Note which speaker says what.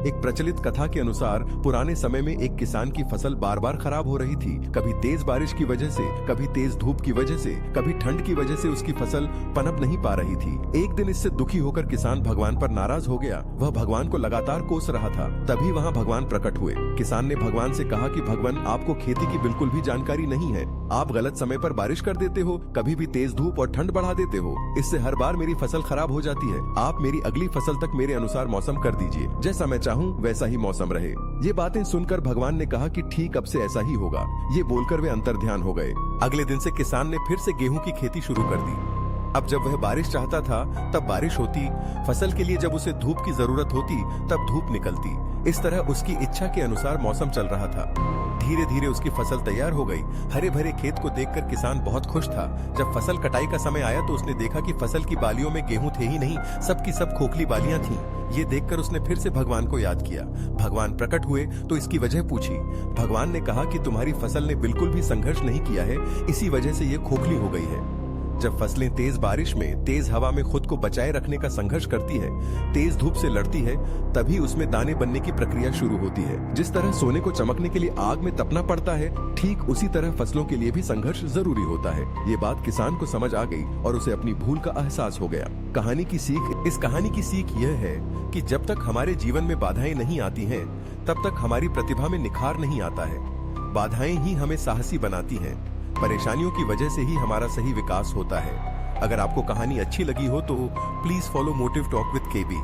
Speaker 1: एक प्रचलित कथा के अनुसार पुराने समय में एक किसान की फसल बार बार खराब हो रही थी। कभी तेज बारिश की वजह से, कभी तेज धूप की वजह से, कभी ठंड की वजह से उसकी फसल पनप नहीं पा रही थी। एक दिन इससे दुखी होकर किसान भगवान पर नाराज हो गया। वह भगवान को लगातार कोस रहा था। तभी वहाँ भगवान प्रकट हुए। किसान ने भगवान से कहा कि भगवान, आपको खेती की बिल्कुल भी जानकारी नहीं है। आप गलत समय पर बारिश कर देते हो, कभी भी तेज धूप और ठंड बढ़ा देते हो। इससे हर बार मेरी फसल खराब हो जाती है। आप मेरी अगली फसल तक मेरे अनुसार मौसम कर दीजिए। जैसा मैं चाहूँ वैसा ही मौसम रहे। ये बातें सुनकर भगवान ने कहा कि ठीक, अब से ऐसा ही होगा। ये बोलकर वे अंतर्ध्यान हो गए। अगले दिन से किसान ने फिर से गेहूं की खेती शुरू कर दी। अब जब वह बारिश चाहता था तब बारिश होती, फसल के लिए जब उसे धूप की जरूरत होती तब धूप निकलती। इस तरह उसकी इच्छा के अनुसार मौसम चल रहा था। धीरे धीरे उसकी फसल तैयार हो गई। हरे भरे खेत को देखकर किसान बहुत खुश था। जब फसल कटाई का समय आया तो उसने देखा कि फसल की बालियों में गेहूं थे ही नहीं, सब की सब खोखली बालियां थीं। ये देखकर उसने फिर से भगवान को याद किया। भगवान प्रकट हुए तो इसकी वजह पूछी। भगवान ने कहा कि तुम्हारी फसल ने बिल्कुल भी संघर्ष नहीं किया है, इसी वजह से ये खोखली हो गई है। जब फसलें तेज बारिश में, तेज हवा में खुद को बचाए रखने का संघर्ष करती है, तेज धूप से लड़ती है, तभी उसमें दाने बनने की प्रक्रिया शुरू होती है। जिस तरह सोने को चमकने के लिए आग में तपना पड़ता है, ठीक उसी तरह फसलों के लिए भी संघर्ष जरूरी होता है। ये बात किसान को समझ आ गई और उसे अपनी भूल का एहसास हो गया। इस कहानी की सीख यह है कि जब तक हमारे जीवन में बाधाएं नहीं आती हैं, तब तक हमारी प्रतिभा में निखार नहीं आता है। बाधाएं ही हमें साहसी बनाती हैं। परेशानियों की वजह से ही हमारा सही विकास होता है। अगर आपको कहानी अच्छी लगी हो तो please follow motive talk with KB.